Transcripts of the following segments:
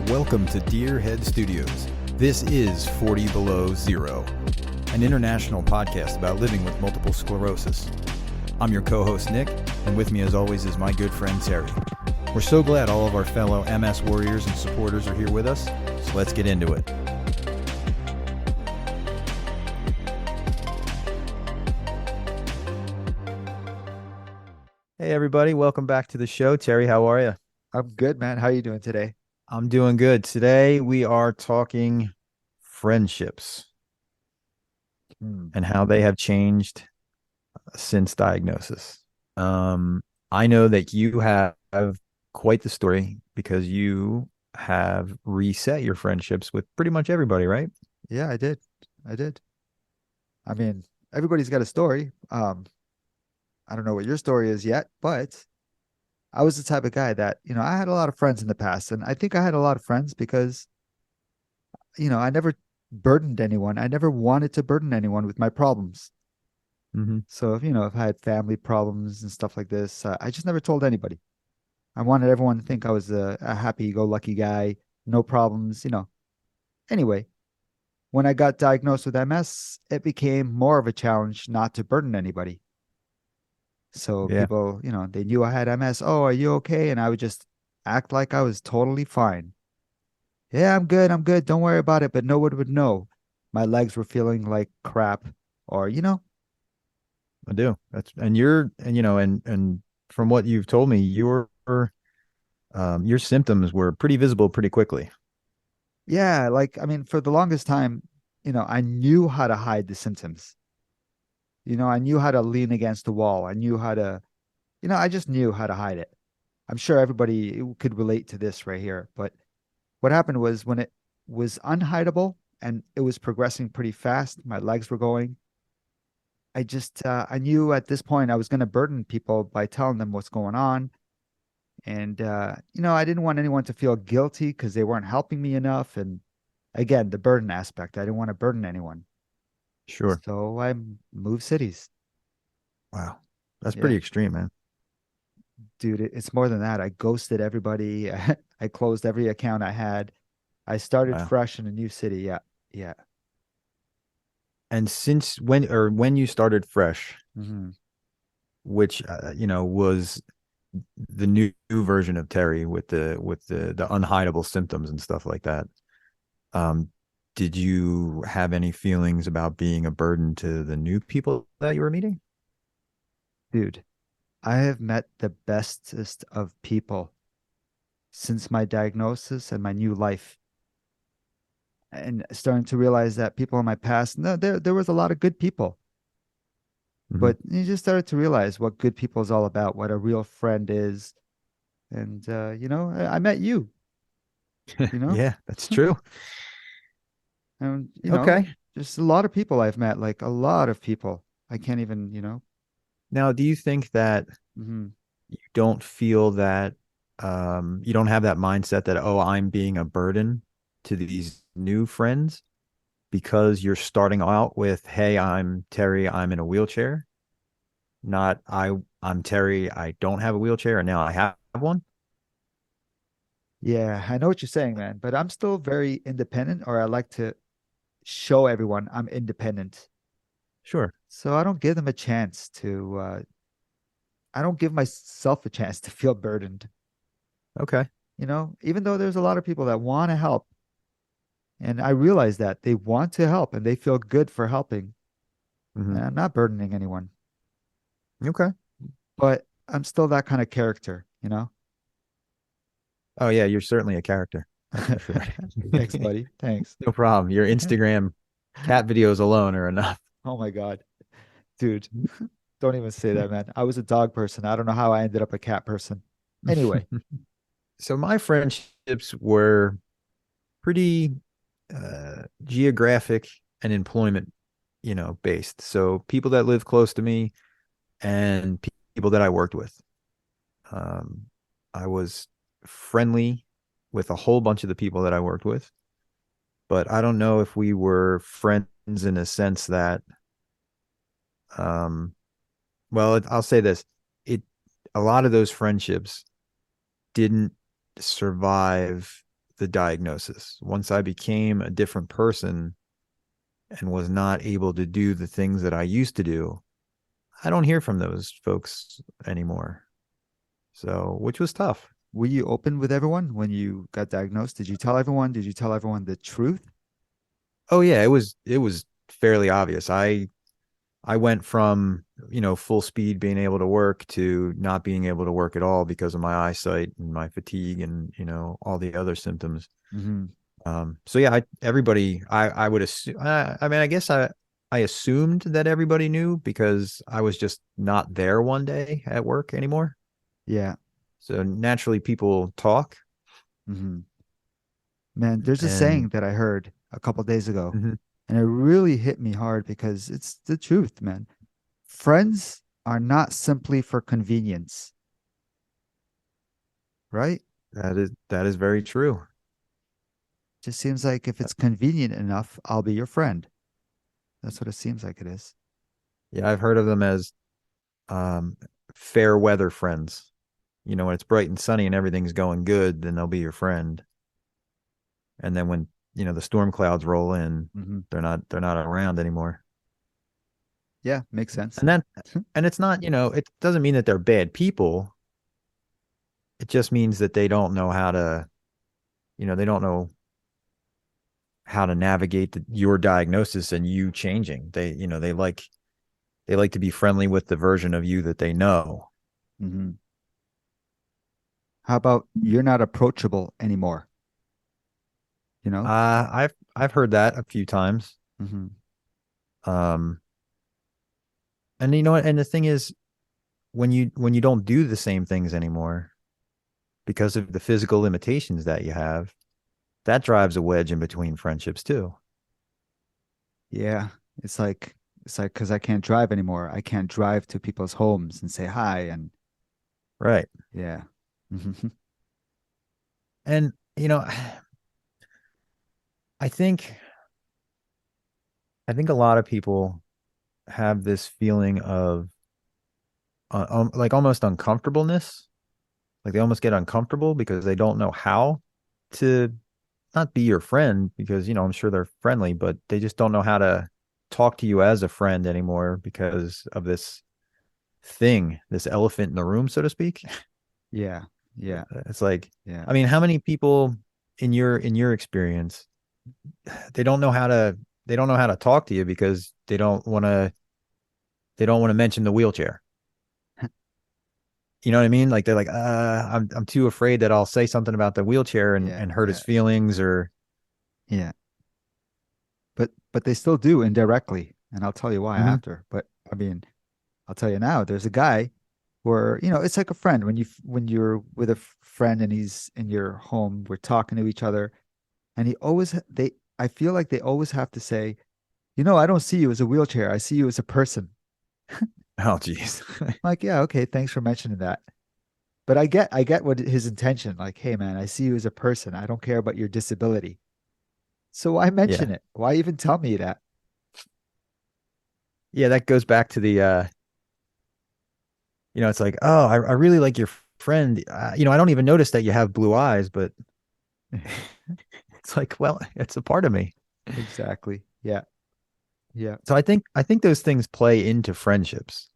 Welcome to Deer Head Studios. This is 40 Below Zero, an international podcast about living with multiple sclerosis. I'm your co-host, Nick, and with me as always is my good friend, Terry. We're so glad all of our fellow MS warriors and supporters are here with us, so let's get into it. Hey, everybody. Welcome back to the show. Terry, how are you? I'm good, man. How are you doing today? I'm doing good. Today, we are talking friendships and how they have changed since diagnosis. I know that you have quite the story because you have reset your friendships with pretty much everybody, right? Yeah, I did. I did. I mean, everybody's got a story. I don't know what your story is yet, but I was the type of guy that, I had a lot of friends in the past, and I think I had a lot of friends because, I never burdened anyone. I never wanted to burden anyone with my problems. Mm-hmm. So if I had family problems and stuff like this, I just never told anybody. I wanted everyone to think I was a happy-go-lucky guy, no problems. Anyway, when I got diagnosed with MS, it became more of a challenge not to burden anybody. So Yeah, people, they knew I had MS. Oh, are you okay? And I would just act like I was totally fine. Yeah, I'm good. I'm good. Don't worry about it. But no one would know. My legs were feeling like crap, or, I do. And from what you've told me, your symptoms were pretty visible pretty quickly. yeah, like, I mean, for the longest time, I knew how to hide the symptoms. I knew how to lean against the wall. I knew how to, I just knew how to hide it. I'm sure everybody could relate to this right here. But what happened was when it was unhideable and it was progressing pretty fast, my legs were going. I knew at this point I was going to burden people by telling them what's going on. And, I didn't want anyone to feel guilty because they weren't helping me enough. And again, the burden aspect, I didn't want to burden anyone. Sure. So I moved cities. Wow. That's Yeah. pretty extreme, man. Dude, it's more than that. I ghosted everybody. I closed every account I had. I started Wow. fresh in a new city. Yeah. Yeah. And since when you started fresh, Hmm. which was the new version of Terry with the unhideable symptoms and stuff like that. Um, did you have any feelings about being a burden to the new people that you were meeting? Dude, I have met the bestest of people since my diagnosis and my new life. And starting to realize that people in my past, no, there was a lot of good people, Hmm. but you just started to realize what good people is all about, what a real friend is. And I met you, you know, Yeah, that's true. and Okay. just a lot of people I've met, like a lot of people. I can't even. Now, do you think that Mhm. you don't feel that you don't have that mindset that, oh, I'm being a burden to these new friends because you're starting out with, hey, I'm Terry, I'm in a wheelchair, not I'm Terry, I don't have a wheelchair and now I have one? Yeah, I know what you're saying, man, but I'm still very independent, or I like to show everyone I'm independent. Sure. So I don't give them a chance I don't give myself a chance to feel burdened. Okay. Even though there's a lot of people that want to help, and I realize that they want to help and they feel good for helping. Hmm. And I'm not burdening anyone, Okay. but I'm still that kind of character. Oh yeah, you're certainly a character. That's for sure. Thanks, buddy. Thanks. No problem. Your Instagram cat videos alone are enough. Oh my God. Dude, don't even say that, man. I was a dog person. I don't know how I ended up a cat person. Anyway, So my friendships were pretty geographic and employment, based. So people that live close to me and people that I worked with. Um, I was friendly with a whole bunch of the people that I worked with, but I don't know if we were friends in a sense that, um, I'll say this: a lot of those friendships didn't survive the diagnosis. Once I became a different person and was not able to do the things that I used to do, I don't hear from those folks anymore. So, which was tough. Were you open with everyone when you got diagnosed? Did you tell everyone? Did you tell everyone the truth? Oh yeah, it was fairly obvious. I went from, full speed being able to work to not being able to work at all because of my eyesight and my fatigue and, all the other symptoms. Mm-hmm. So yeah, I would assume, I mean, I guess I assumed that everybody knew because I was just not there one day at work anymore. Yeah. So naturally people talk. Mm-hmm. Man, there's a saying And that I heard a couple days ago, mhm, and it really hit me hard because it's the truth, man. Friends are not simply for convenience, right? that is very true. Just seems like if it's convenient enough, I'll be your friend. That's what it seems like it is. Yeah, I've heard of them as um, fair weather friends. When it's bright and sunny and everything's going good, then they'll be your friend. And then when, the storm clouds roll in, Mm-hmm. they're not around anymore. Yeah, makes sense. And then and it's not, it doesn't mean that they're bad people. It just means that they don't know how to, they don't know how to navigate your diagnosis and you changing. They like to be friendly with the version of you that they know. Mm-hmm. How about you're not approachable anymore? You know? I've heard that a few times. Mm-hmm. Um, and you know what? And the thing is, when you don't do the same things anymore because of the physical limitations that you have, that drives a wedge in between friendships too. Yeah, it's like because I can't drive anymore. I can't drive to people's homes and say hi and Right. yeah. Hmm. And I think I think a lot of people have this feeling of like almost uncomfortableness. Like they almost get uncomfortable because they don't know how to not be your friend because, I'm sure they're friendly, but they just don't know how to talk to you as a friend anymore because of this thing, this elephant in the room, so to speak. Yeah, yeah, It's like, yeah, I mean, how many people in your experience, they don't know how to they don't know how to talk to you because they don't want to mention the wheelchair. You know what I mean? Like they're like, I'm too afraid that I'll say something about the wheelchair and, yeah, and hurt his yeah, feelings or yeah. But they still do indirectly, and I'll tell you why Mhm. after. But I mean, I'll tell you now. There's a guy where it's like a friend when you're with a friend and he's in your home. We're talking to each other, and he always they. I feel like they always have to say, I don't see you as a wheelchair. I see you as a person. Oh geez. Like, yeah, okay, thanks for mentioning that. But I get what his intention. Like, hey man, I see you as a person. I don't care about your disability. So why mention Yeah. it? Why even tell me that? Yeah, that goes back to it's like, oh, I really like your friend. I don't even notice that you have blue eyes, but it's like, well, it's a part of me. Exactly. Yeah. Yeah. So I think those things play into friendships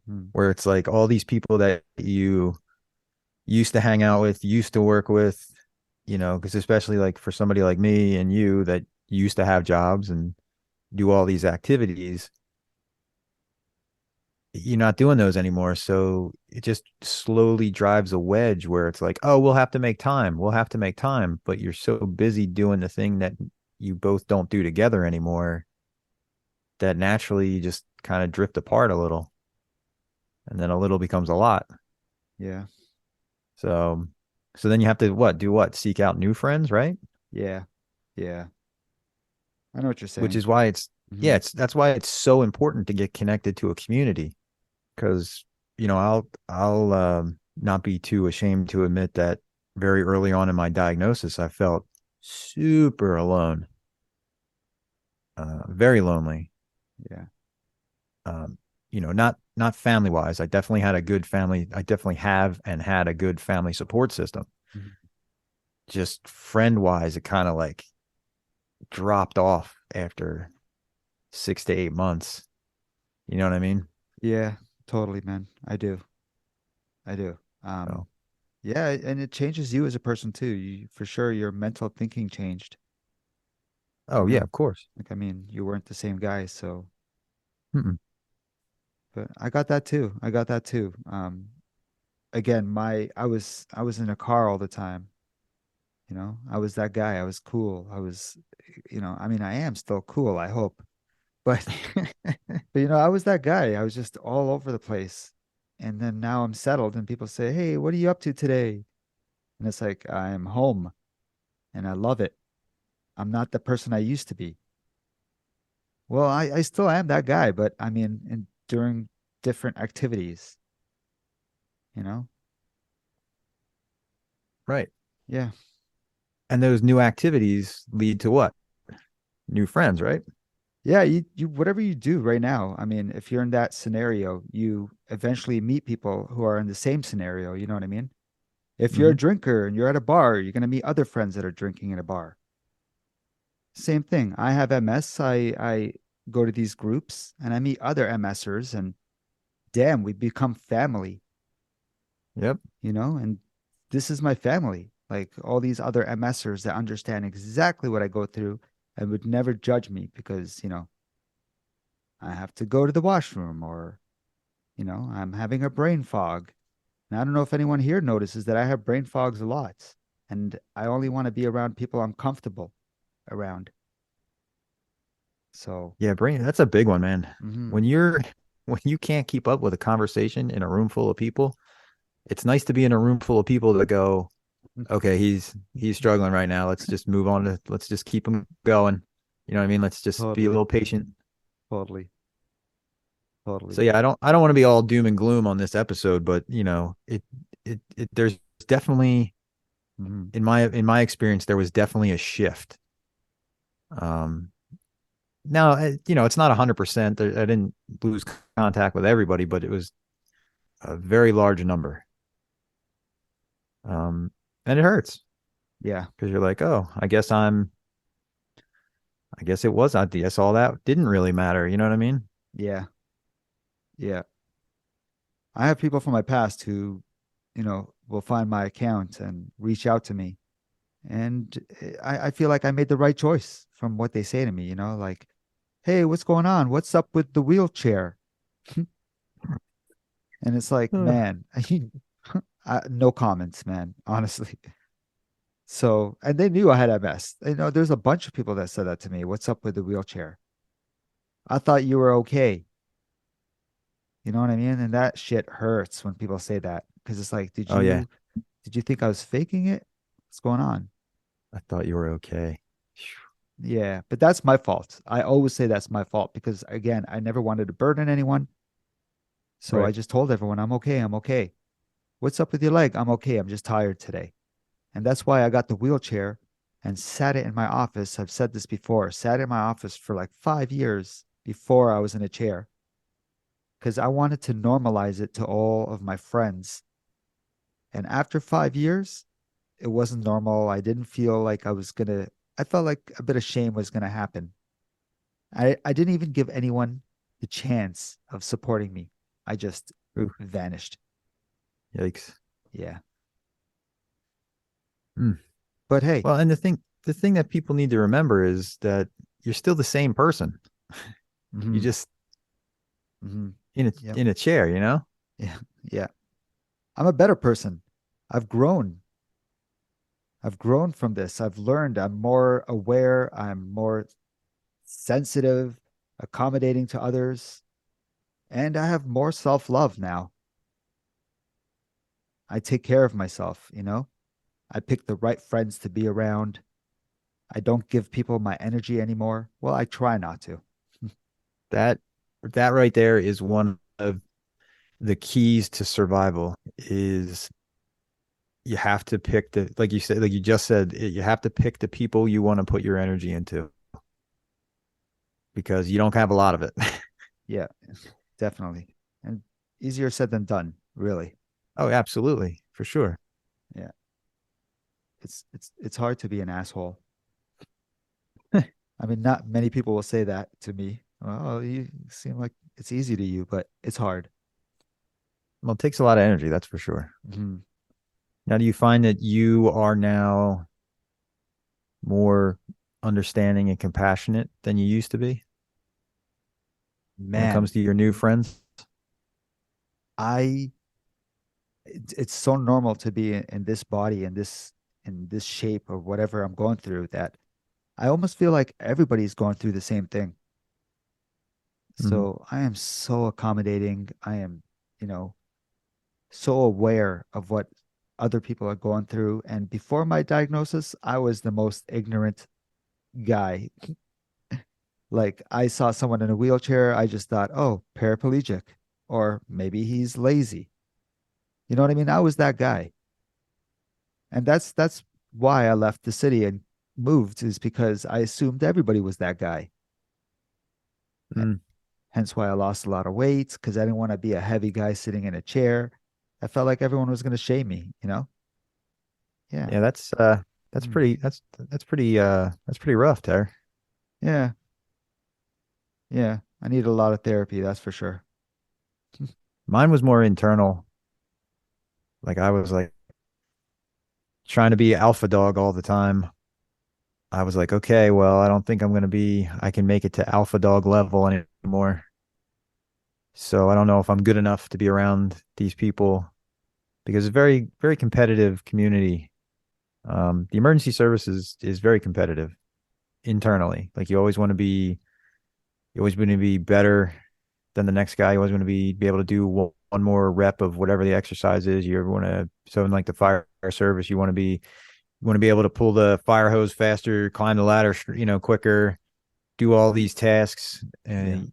Mm. where it's like all these people that you used to hang out with, used to work with, because especially like for somebody like me and you that used to have jobs and do all these activities, you're not doing those anymore. So it just slowly drives a wedge where it's like, oh, we'll have to make time. We'll have to make time. But you're so busy doing the thing that you both don't do together anymore that naturally you just kind of drift apart a little. And then a little becomes a lot. Yeah. So so then you have to what? Do what? Seek out new friends, right? Yeah. Yeah. I know what you're Which saying. is why it's Hmm. yeah, that's why it's so important to get connected to a community because I'll not be too ashamed to admit that very early on in my diagnosis, I felt super alone, very lonely. Yeah. Um, not family wise. I definitely had a good family. I definitely have and had a good family support system. Mhm. just friend wise, it kind of like dropped off after 6 to 8 months. You know what I mean? Yeah, totally, man. I do. I do. So, Yeah, and it changes you as a person too. For sure, your mental thinking changed. oh You yeah, know, of course. like I mean, you weren't the same guy, so. Mm-mm. But I got that too. I got that too. Again, I was in a car all the time. You know, I was that guy. I was cool. I was, I mean, I am still cool, I hope. But, but I was that guy. I was just all over the place. And then now I'm settled, and people say, "Hey, what are you up to today?" And it's like, I'm home and I love it. I'm not the person I used to be. Well, I still am that guy, but I mean, during different activities, you know? Right. Yeah. And those new activities lead to what? New friends, right? Yeah, whatever you do right now, I mean, if you're in that scenario, you eventually meet people who are in the same scenario, you know what I mean? If you're a Mm-hmm. drinker and you're at a bar, you're going to meet other friends that are drinking in a bar. Same thing. I have MS. I go to these groups and I meet other MSers, and damn, we become family, Yep. and this is my family. Like all these other MSers that understand exactly what I go through and would never judge me because, I have to go to the washroom, or, I'm having a brain fog. And I don't know if anyone here notices that I have brain fogs a lot. And I only want to be around people I'm comfortable around. So, Yeah, brain, that's a big one, man. mhm. When you're when you can't keep up with a conversation in a room full of people, it's nice to be in a room full of people that go, okay, he's struggling right now. Let's just move on to let's just keep him going. You know what I mean? Let's just be a Totally, little patient. totally, totally. So yeah, I don't want to be all doom and gloom on this episode, but it there's definitely Mhm. in my experience there was definitely a shift. Um Now, it's not 100%. I didn't lose contact with everybody, but it was a very large number. Um, and it hurts Yeah, because you're like, oh, I guess it was, I guess all that didn't really matter. You know what I mean? yeah, yeah. I have people from my past who, will find my account and reach out to me. And I feel like I made the right choice from what they say to me, like, "Hey, what's going on? What's up with the wheelchair?" And it's like, Ugh. man, no comments, man, honestly. So, and they knew I had MS. There's a bunch of people that said that to me. What's up with the wheelchair? I thought you were okay. You know what I mean? And that shit hurts when people say that because it's like, did Oh yeah, you did you think I was faking it? What's going on? I thought you were okay. Yeah, but that's my fault. I always say that's my fault because again, I never wanted to burden anyone. So I Right. just told everyone, I'm okay. I'm okay. What's up with your leg? I'm okay. I'm just tired today. And that's why I got the wheelchair and sat it in my office. I've said this before, sat in my office for like 5 years before I was in a chair because I wanted to normalize it to all of my friends. And after 5 years, it wasn't normal. I didn't feel like I felt like a bit of shame was gonna happen. I didn't even give anyone the chance of supporting me. I just Ooh, vanished. yikes. Yeah. Mm. But hey, Well, and the thing that people need to remember is that you're still the same person. You hmm just hmm in a yep. in a chair, you know? Yeah. Yeah. I'm a better person. I've grown. I've grown from this. I've learned. I'm more aware. I'm more sensitive, accommodating to others, and I have more self-love now. I take care of myself. I pick the right friends to be around. I don't give people my energy anymore. Well, I try not to. That that right there is one of the keys to survival is you have to pick the like you said like you just said you have to pick the people you want to put your energy into because you don't have a lot of it. Yeah, definitely. And easier said than done, really. Oh, absolutely, for sure. Yeah. it's hard to be an asshole. I mean, not many people will say that to me. Well, you seem like it's easy to you, but it's hard. Well, it takes a lot of energy, that's for sure. Mhm. Now, do you find that you are now more understanding and compassionate than you used to be when it comes Man, to your new friends? I it's so normal to be in this body in this shape or whatever I'm going through that I almost feel like everybody's going through the same thing. Mhm. So I am so accommodating. I am, you know, so aware of what other people are going through. And before my diagnosis, I was the most ignorant guy. Like I saw someone in a wheelchair, I just thought, oh, paraplegic, or maybe he's lazy. You know what I mean? I was that guy. And that's why I left the city and moved, is because I assumed everybody was that guy. Mm. Hence why I lost a lot of weight, because I didn't want to be a heavy guy sitting in a chair. I felt like everyone was going to shame me, you know? Yeah. Yeah, that's Mm. that's pretty rough, Ter. Yeah. Yeah. I need a lot of therapy, that's for sure. Mine was more internal. Like I was like trying to be alpha dog all the time. I was like, okay, well, I don't think I can make it to alpha dog level anymore. So I don't know if I'm good enough to be around these people because it's very, very competitive community. The emergency services is very competitive internally. Like you always want to be better than the next guy. You always want to be able to do one more rep of whatever the exercise is. You ever want to, so in like the fire service, you want to be able to pull the fire hose faster, climb the ladder, quicker, do all these tasks, Yeah. and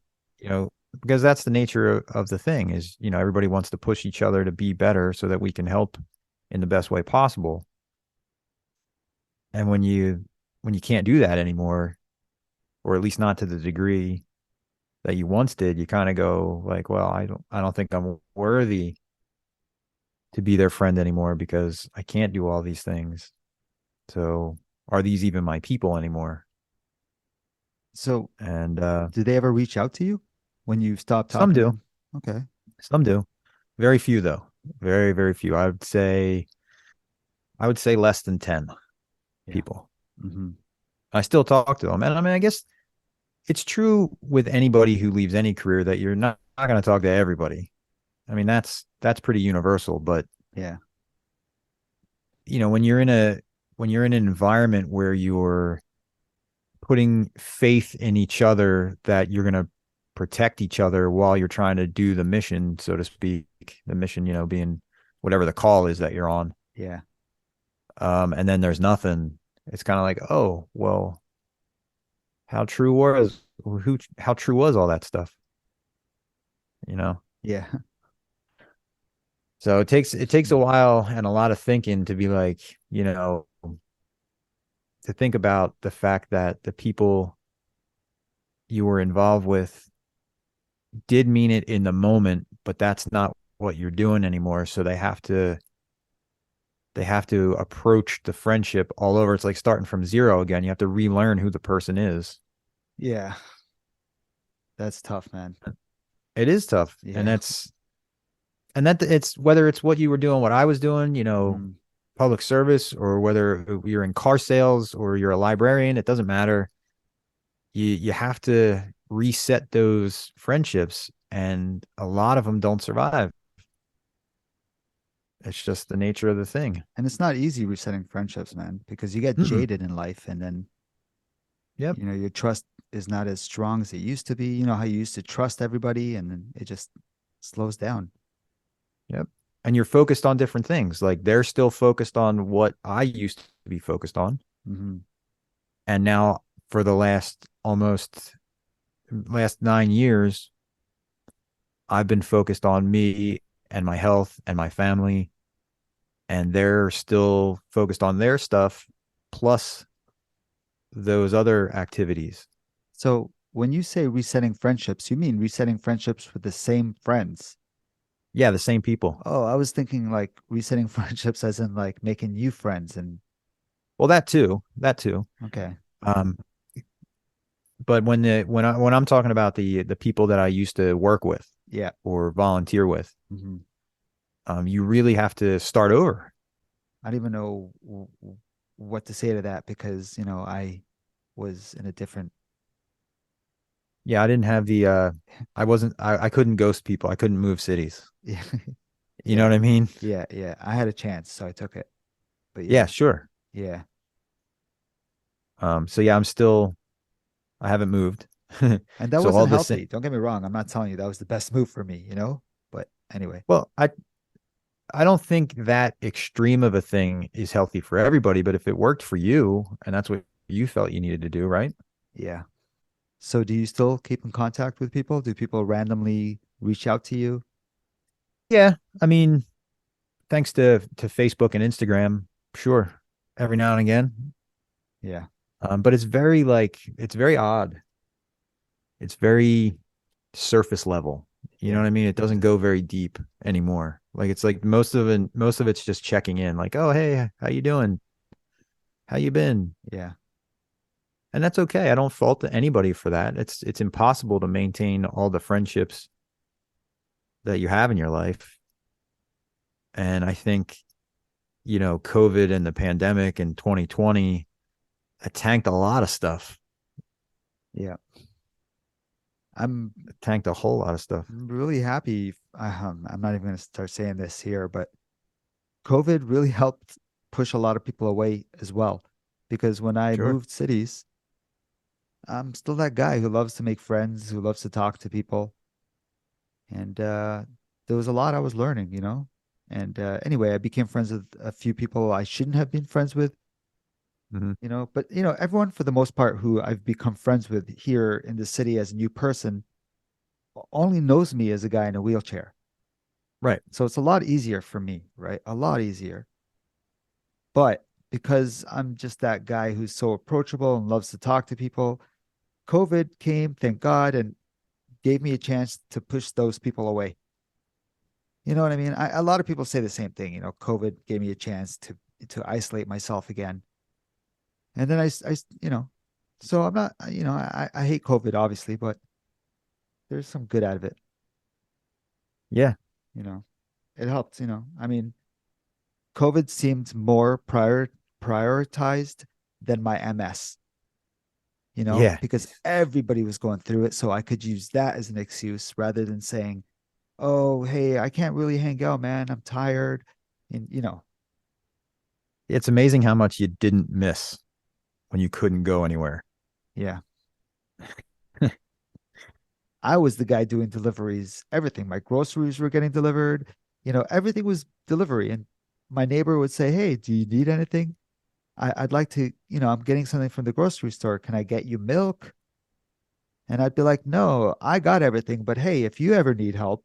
because that's the nature of the thing is, everybody wants to push each other to be better so that we can help in the best way possible. And when you can't do that anymore, or at least not to the degree that you once did, you kind of go like, well, I don't think I'm worthy to be their friend anymore because I can't do all these things. So are these even my people anymore? So, And did they ever reach out to you when you stopped some talking to do, them? Okay. some do. Very few though. Very, very few. I would say less than 10 Yeah. people. Hmm. I still talk to them. And I mean, I guess it's true with anybody who leaves any career that you're not going to talk to everybody. I mean, that's pretty universal, but Yeah. when you're in an environment where you're putting faith in each other that you're going to protect each other while you're trying to do the mission, so to speak, the mission, being whatever the call is that you're on. Yeah. And then there's nothing. It's kind of like, oh, well, how true was all that stuff, you know? Yeah. So it takes a while and a lot of thinking to be like, to think about the fact that the people you were involved with did mean it in the moment, but that's not what you're doing anymore. So they have to approach the friendship all over. It's like starting from zero again. You have to relearn who the person is. Yeah. That's tough, man. It is tough. Yeah. And that it's whether it's what you were doing, what I was doing, Hmm. public service, or whether you're in car sales or you're a librarian, it doesn't matter. You have to reset those friendships, and a lot of them don't survive. It's just the nature of the thing. And it's not easy resetting friendships, man, because you get Mm-mm. jaded in life and then, Yep. your trust is not as strong as it used to be. You know how you used to trust everybody and then it just slows down. Yep. And you're focused on different things. Like they're still focused on what I used to be focused on. Hmm. And now for the last 9 years, I've been focused on me and my health and my family. And they're still focused on their stuff plus those other activities. So when you say resetting friendships, you mean resetting friendships with the same friends? Yeah, the same people. Oh, I was thinking like resetting friendships as in like making new friends and Well, that too. Okay. Um, but when I'm talking about the people that I used to work with Yeah. or volunteer with, Hmm. you really have to start over. I don't even know what to say to that because, I was in a different, Yeah, I didn't have I couldn't ghost people. I couldn't move cities. yeah, You know yeah, what I mean? yeah, yeah. I had a chance, so I took it. But Yeah, yeah, sure. yeah, So yeah, I haven't moved. and that So all wasn't the same. healthy. Don't get me wrong. I'm not telling you that was the best move for me. But anyway, Well, I don't think that extreme of a thing is healthy for everybody, but if it worked for you and that's what you felt you needed to do, right? yeah. So do you still keep in contact with people? Do people randomly reach out to you? Yeah, I mean, thanks to Facebook and Instagram, sure, every now and again. Yeah, But it's very odd. It's very surface level. You know yeah, what I mean? It doesn't go very deep anymore. Like it's like most of it's just checking in, like, oh hey, how you doing? How you been? yeah, And that's okay. I don't fault anybody for that. It's impossible to maintain all the friendships that you have in your life. And I think, COVID and the pandemic in 2020 it tanked a lot of stuff. yeah. I'm It tanked a whole lot of stuff. really happy. I'm not even going to start saying this here, but COVID really helped push a lot of people away as well. Because when I Sure. moved cities, I'm still that guy who loves to make friends, who loves to talk to people. And there was a lot I was learning. And anyway, I became friends with a few people I shouldn't have been friends Hmm. with. But everyone for the most part who I've become friends with here in the city as a new person only knows me as a guy in a wheelchair. Right. So it's a lot easier for me, right? A lot easier. But because I'm just that guy who's so approachable and loves to talk to people, COVID came, thank God, and gave me a chance to push those people away. You know what I mean? A lot of people say the same thing. COVID gave me a chance to isolate myself again, and then so I'm not. I hate COVID obviously, but there's some good out of it. Yeah. You know, it helped. I mean, COVID seemed more prioritized than my MS. Yeah. Because everybody was going through it, so I could use that as an excuse rather than saying, "Oh, hey, I can't really hang out, man. I'm tired," and. It's amazing how much you didn't miss when you couldn't go anywhere. Yeah. I was the guy doing deliveries, everything. My groceries were getting delivered. Everything was delivery. And my neighbor would say, "Hey, do you need anything? I'd like I'm getting something from the grocery store. Can I get you milk?" And I'd be like, "No, I got everything. But hey, if you ever need help,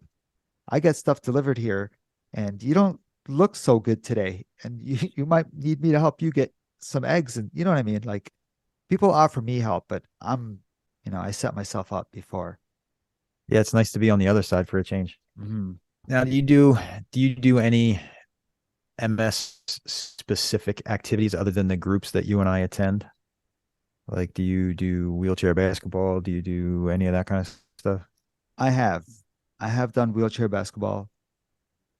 I get stuff delivered here and you don't look so good today. And you might need me to help you get some eggs." And you know what I mean? Like people offer me help, but I set myself up before. Yeah, it's nice to be on the other side for a change. Mhm. Now, do you do any MS specific activities other than the groups that you and I attend? Like, do you do wheelchair basketball? Do you do any of that kind of stuff? I have. I have done wheelchair basketball,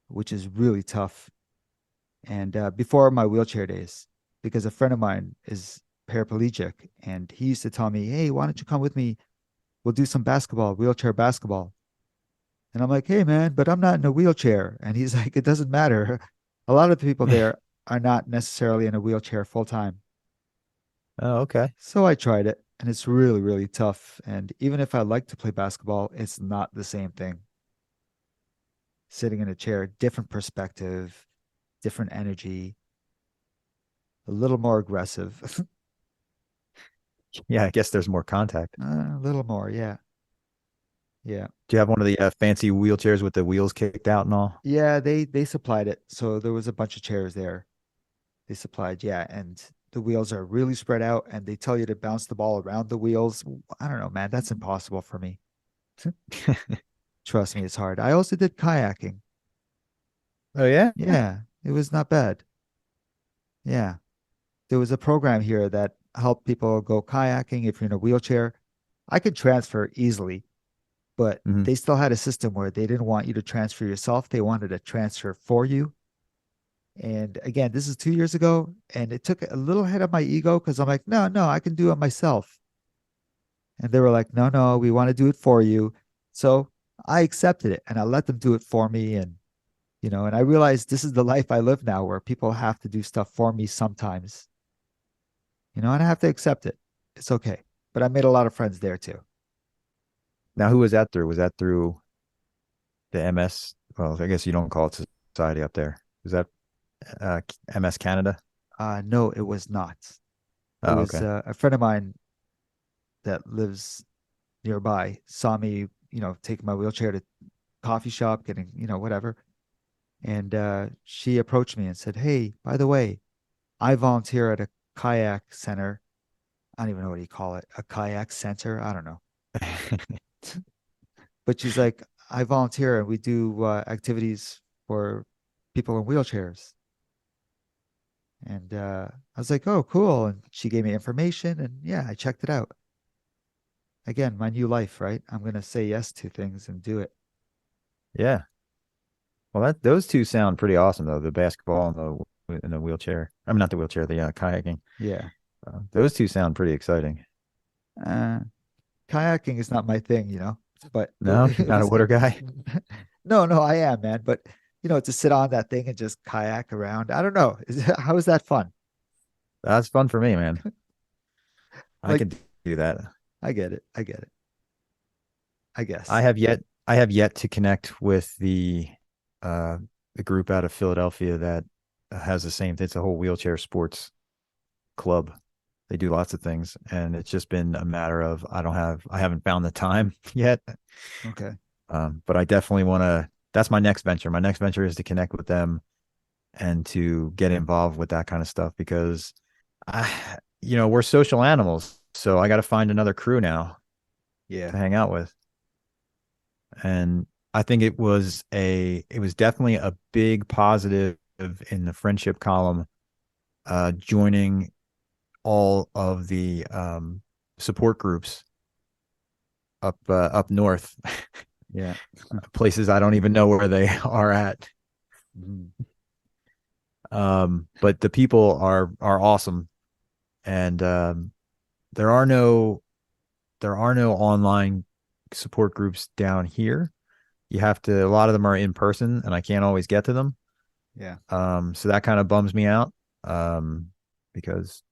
which is really tough. And before my wheelchair days, because a friend of mine is paraplegic and he used to tell me, "Hey, why don't you come with me? We'll do some basketball, wheelchair basketball." And I'm like, "Hey, man, but I'm not in a wheelchair." And he's like, "It doesn't matter. A lot of the people there are not necessarily in a wheelchair full time." Oh, okay. So I tried it and it's really, really tough. And even if I like to play basketball, it's not the same thing. Sitting in a chair, different perspective, different energy, a little more aggressive. Yeah, I guess there's more contact. A little more, yeah. Yeah. Do you have one of the fancy wheelchairs with the wheels kicked out and all? Yeah, they supplied it. So there was a bunch of chairs there. They supplied, yeah, and the wheels are really spread out and they tell you to bounce the ball around the wheels. I don't know, man, that's impossible for me. Trust me, it's hard. I also did kayaking. Oh yeah. Yeah, it was not bad. Yeah. there was a program here that helped people go kayaking if you're in a wheelchair. I could transfer easily, but Hmm. they still had a system where they didn't want you to transfer yourself. They wanted to transfer for you. And again, this is 2 years ago, and it took a little hit of my ego because I'm like, no, no, I can do it myself. And they were like, no, no, we want to do it for you. So I accepted it and I let them do it for me. And I realized this is the life I live now where people have to do stuff for me sometimes, and I have to accept it. It's okay. But I made a lot of friends there too. Now, who was that through? Was that through the MS? Well, I guess you don't call it society up there. Is that MS Canada? No, it was not. It Oh, was okay. a friend of mine that lives nearby saw me, taking my wheelchair to coffee shop, getting, whatever. And she approached me and said, "Hey, by the way, I volunteer at a kayak center. I don't even know what you call it, a kayak center. I don't know." But she's like, "I volunteer and we do activities for people in wheelchairs." And I was like, "Oh, cool." And she gave me information and yeah, I checked it out. Again, my new life, right? I'm going to say yes to things and do it. Yeah. Well, those two sound pretty awesome though. The basketball and the wheelchair. I mean, not the wheelchair, the kayaking. Yeah. Those two sound pretty exciting. Uh, Kayaking is not my thing, but No, you're it not a was, water guy. no, no, I am, man. But, to sit on that thing and just kayak around, I don't know. How is that fun? That's fun for me, man. I Like, can do that. I get it. I get it. I I guess. have yet I have yet to connect with uh the group out of Philadelphia that has the same. It's a whole wheelchair sports club. They do lots of things, and it's just been a matter of I haven't found the time yet. Okay. But I definitely want to. That's my next venture. My next venture is to connect with them and to get involved with that kind of stuff because we're social animals. So I got to find another crew now to Yeah. hang out with. And I think it was definitely a big positive in the friendship column, joining all of the support groups up north, Yeah. places I don't even know where they are at. Mhm. But the people are awesome, and there are no online support groups down here. You have to. A lot of them are in person, and I can't always get to them. Yeah. So that kind of bums me out, um, because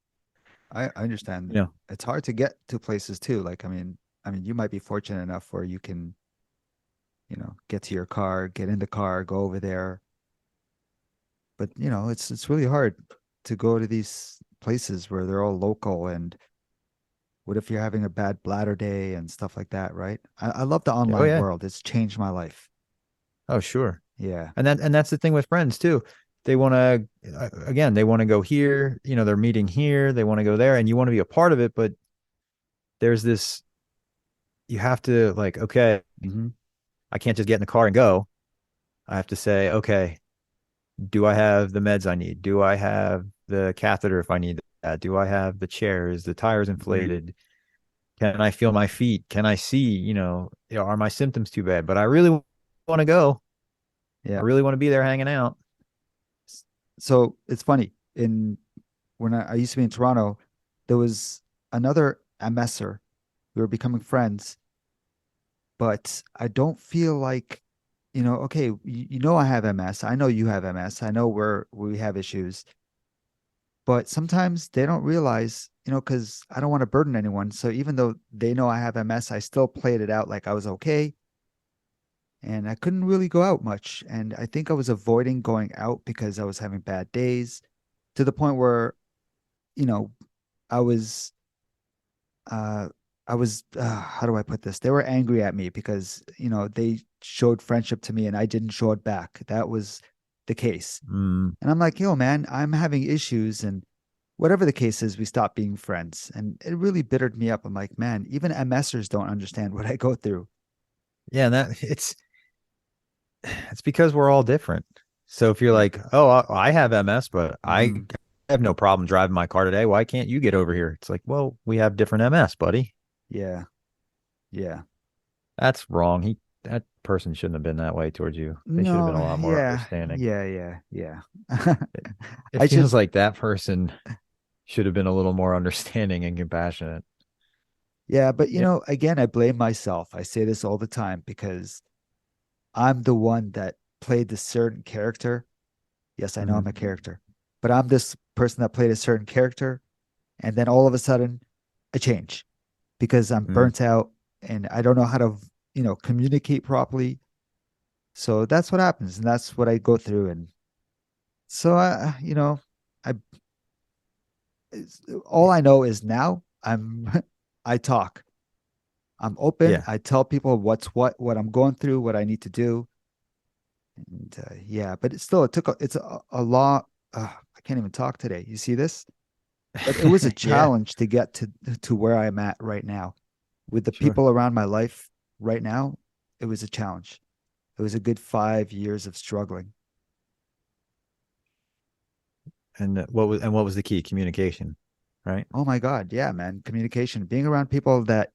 I understand. you know, It's hard to get to places too. Like, I mean, you might be fortunate enough where you can, get to your car, get in the car, go over there. But, it's really hard to go to these places where they're all local. And what if you're having a bad bladder day and stuff like that, right? I love the oh online yeah, world. It's changed my life. oh sure, Yeah. and that's the thing with friends too. They want to again, they want to go here. They're meeting here. They want to go there, and you want to be a part of it. But there's this. You have to like, okay, Hmm. I can't just get in the car and go. I have to say, okay, do I have the meds I need? Do I have the catheter if I need that? Do I have the chairs? The tires Hmm. inflated? Can I feel my feet? Can I see? Are my symptoms too bad? But I really want to go. I Yeah. really want to be there hanging out. So it's funny. When I used to be in Toronto, there was another MSer. We were becoming friends, but I don't feel like, okay, I have MS. I know you have MS. I know we have issues, but sometimes they don't realize, because I don't want to burden anyone. So even though they know I have MS, I still played it out like I was okay. And I couldn't really go out much. And I think I was avoiding going out because I was having bad days to the point where, you know, I was uh how do I put this? They were angry at me because, they showed friendship to me and I didn't show it back. That was the case. Mm, And I'm like, yo, man, I'm having issues and whatever the case is, we stopped being friends. And it really bittered me up. I'm like, man, even MSers don't understand what I go through. yeah, and that it's because we're all different. So if you're Yeah. like, oh, I have MS, but I Hmm. have no problem driving my car today. Why can't you get over here? It's like, well, we have different MS, buddy. Yeah. Yeah. That's wrong. That person shouldn't have been that way towards you. They should have been No, a lot more yeah. understanding. Yeah, yeah, yeah. It, it I should feels like that person should have been a little more understanding and compassionate. Yeah, but Yeah. again, I blame myself. I say this all the time because I'm the one that played this certain character. Yes, I know I'm Mhm. a character, but I'm this person that played a certain character. And then all of a sudden, I change because I'm Mm. burnt out and I don't know how to, communicate properly. So that's what happens. And that's what I go through. And so, I, all I know is now I talk. I'm open. Yeah. I tell people what I'm going through, what I need to do. And yeah, but it's a lot. I can't even talk today. You see this? But it was a Yeah. challenge to get to where I'm at right now with the Sure. people around my life right now. It was a challenge. It was a good 5 years of struggling. And what was the key? Communication, right? Oh my God. Yeah, man. Communication, being around people that,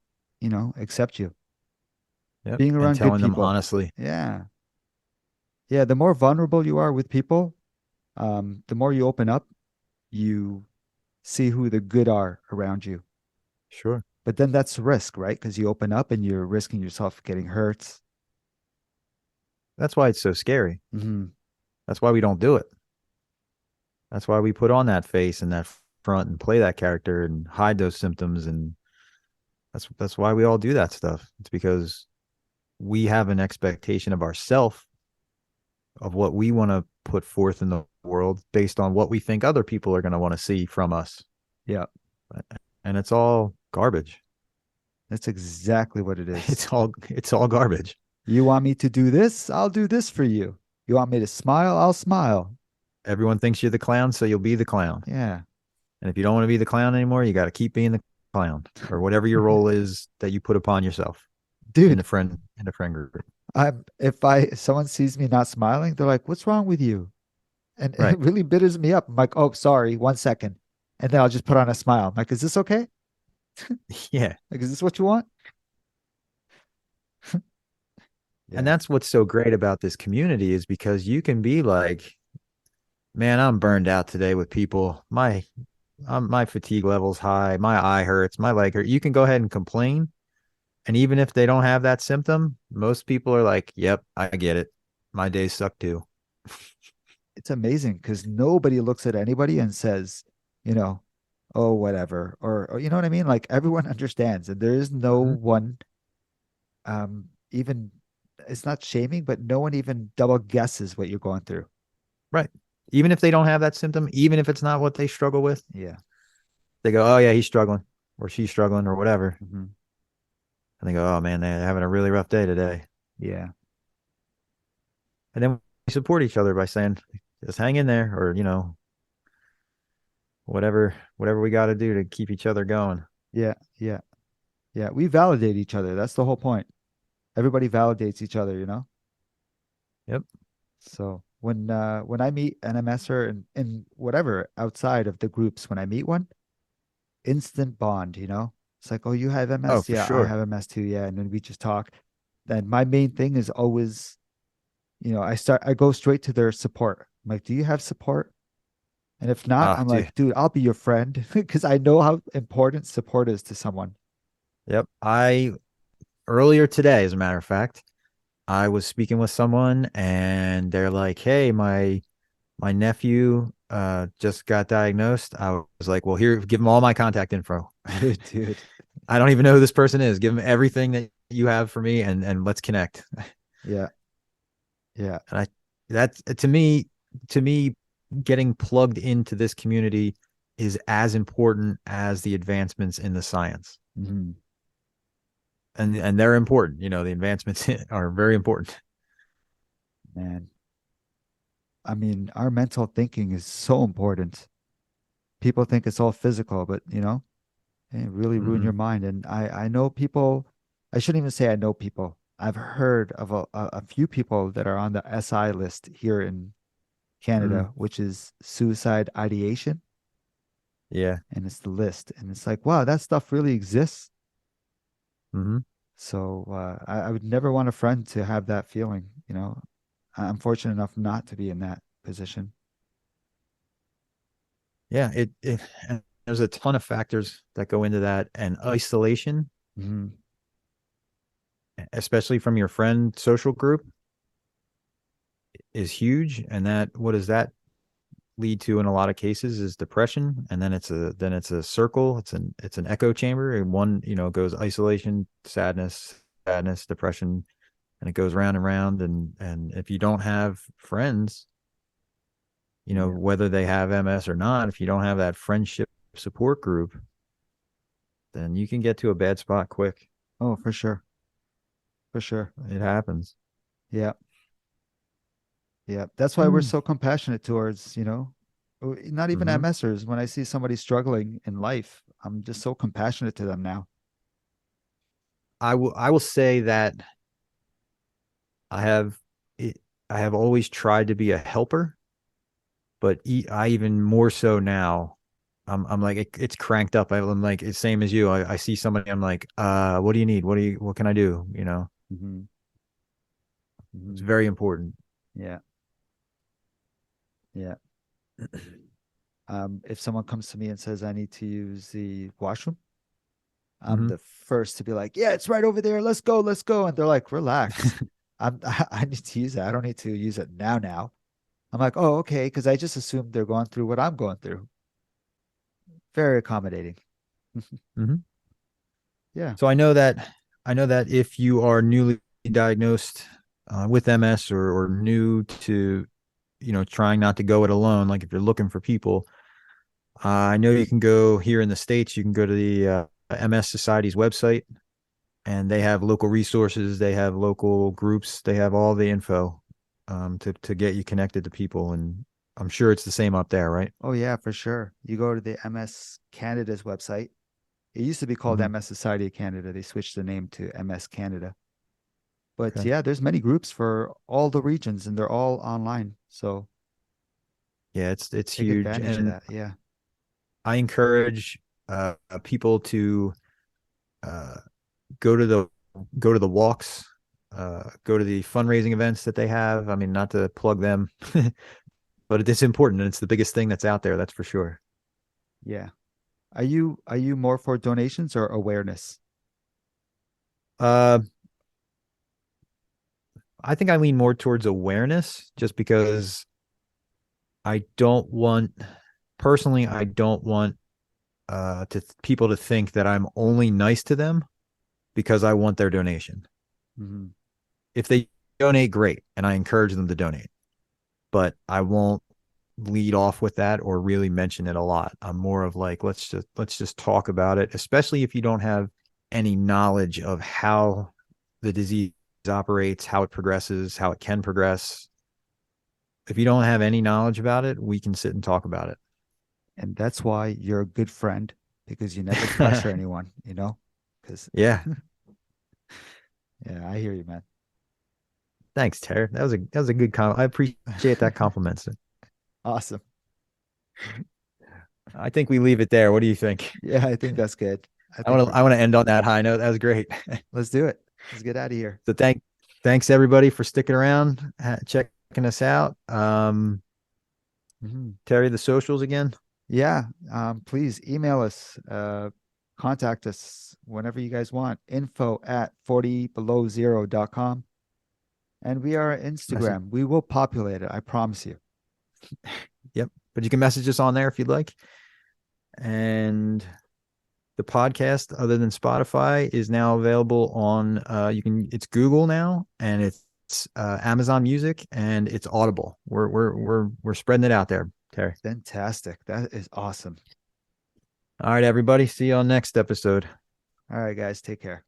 accept you, Yep. being And around good telling them people. honestly. Yeah. Yeah. The more vulnerable you are with people, the more you open up, you see who the good are around you. Sure. But then that's a risk, right? Because you open up and you're risking yourself getting hurt. That's why it's so scary. Hmm. That's why we don't do it. That's why we put on that face and that front and play that character and hide those symptoms. And that's why we all do that stuff. It's because we have an expectation of ourself of what we want to put forth in the world based on what we think other people are going to want to see from us. Yeah, And it's all garbage. that's exactly what it is. It's all garbage. You want me to do this? I'll do this for you. You want me to smile? I'll smile. Everyone thinks you're the clown, so you'll be the clown. Yeah. And if you don't want to be the clown anymore, you got to keep being the clown or whatever your role is that you put upon yourself in Dude, the friend group. if someone sees me not smiling, they're like, "What's wrong with you?" And it Right. really bitters me up. I'm like, "Oh, sorry, 1 second." And then I'll just put on a smile. I'm like, "Is this okay? Yeah. Like, is this what you want?" And Yeah. that's what's so great about this community is because you can be like, man, I'm burned out today with people. My fatigue level's high. My eye hurts. My leg hurt. You can go ahead and complain. And even if they don't have that symptom, most people are like, yep, I get it. My days suck too. It's amazing because nobody looks at anybody and says, you know, oh, whatever, or you know what I mean? Like everyone understands, and there is no Mhm. one, even it's not shaming, but no one even double guesses what you're going through. Right. Even if they don't have that symptom, even if it's not what they struggle with, Yeah. they go, oh, yeah, he's struggling or she's struggling or whatever. Hmm. And they go, oh, man, they're having a really rough day today. Yeah. And then we support each other by saying, just hang in there or, whatever we got to do to keep each other going. Yeah. Yeah. Yeah. We validate each other. That's the whole point. Everybody validates each other, you know? Yep. So when I meet an MSer and whatever outside of the groups, when I meet one, instant bond, you know? It's like, oh, you have Oh, MS? for Yeah, I sure. have MS too. Yeah. And then we just talk. Then my main thing is always, I go straight to their support. I'm like, do you have support? And if not, Oh, I'm dude. like, dude, I'll be your friend because I know how important support is to someone. Yep. Earlier today, as a matter of fact, I was speaking with someone and they're like, hey, my nephew just got diagnosed. I was like, well, here, give him all my contact info. Dude. I don't even know who this person is. Give him everything that you have for me and let's connect. Yeah. Yeah. And that's to me, getting plugged into this community is as important as the advancements in the science. Mhm. And they're important. The advancements are very important. Man. I mean, our mental thinking is so important. People think it's all physical, but it really ruin your Hmm. mind. And I know people, I shouldn't even say I know people. I've heard of a few people that are on the SI list here in Hmm. Canada, which is suicide ideation. Yeah. and it's the list. And it's like, wow, that stuff really exists. Hmm. So I would never want a friend to have that feeling, you know. I'm fortunate enough not to be in that position. Yeah. And there's a ton of factors that go into that, and isolation, Hmm. especially from your friend social group, is huge. And that, what does that lead to in a lot of cases is depression. And then it's a circle. It's an echo chamber. And one, goes isolation, sadness, depression, and it goes round and round. And if you don't have friends, Yeah. whether they have MS or not, if you don't have that friendship support group, then you can get to a bad spot quick. Oh, for sure. For sure. It happens. Yeah. Yeah. That's why we're Hmm. so compassionate towards, not even Mm-hmm. MSers. When I see somebody struggling in life, I'm just so compassionate to them now. I will say that I have I have always tried to be a helper, but I even more so now. I'm like it's cranked up. I'm like it's same as you. I see somebody. I'm like, what do you need? What can I do? Hmm. It's Hmm. very important. Yeah. Yeah. If someone comes to me and says I need to use the washroom, I'm Hmm. the first to be like, yeah, it's right over there. Let's go, let's go. And they're like, relax. I need to use it. I don't need to use it now. I'm like, oh, okay, because I just assumed they're going through what I'm going through. Very accommodating. Hmm. Yeah. So I know that if you are newly diagnosed with MS, or new to trying not to go it alone, like if you're looking for people, I know you can go here in the States. You can go to the MS Society's website, and they have local resources. They have local groups. They have all the info to get you connected to people. And I'm sure it's the same up there, right? Oh, yeah, for sure. You go to the MS Canada's website. It used to be called Hmm. MS Society of Canada. They switched the name to MS Canada. But Okay. yeah, there's many groups for all the regions and they're all online. So Yeah, it's take huge, advantage of and that. Yeah. I encourage people to uh, go to the go to the walks, go to the fundraising events that they have. I mean, not to plug them, but it's important, and it's the biggest thing that's out there. That's for sure. Yeah. Are you more for donations or awareness? Uh, I think I lean more towards awareness, just because I don't want, personally, I don't want people to think that I'm only nice to them because I want their donation. Hmm. If they donate, great, and I encourage them to donate, but I won't lead off with that or really mention it a lot. I'm more of like, let's just talk about it, especially if you don't have any knowledge of how the disease operates, how it progresses, how it can progress. If you don't have any knowledge about it, we can sit and talk about And that's why you're a good friend because you never pressure it. anyone, Because Yeah. yeah, I hear you, man. Thanks, Terry. That was a good comment. I appreciate that compliment. Awesome. I think we leave it there. What do you think? Yeah, I think that's good. I I think want we're to I want to end on that high note. That was great. let's do it. Let's get out of here. So thanks everybody for sticking around, checking us out. Mhm. Terry, the socials again. Yeah, please email us, contact us whenever you guys want. info@40belowzero.com. And we are on Message. Instagram. We will populate it, I promise you. Yep. But you can message us on there if you'd like. And the podcast, other than Spotify, is now available on it's Google now, and it's Amazon Music, and it's Audible. We're spreading it out there, Terry. Fantastic. That is awesome. All right, everybody. See you on next episode. All right, guys, take care.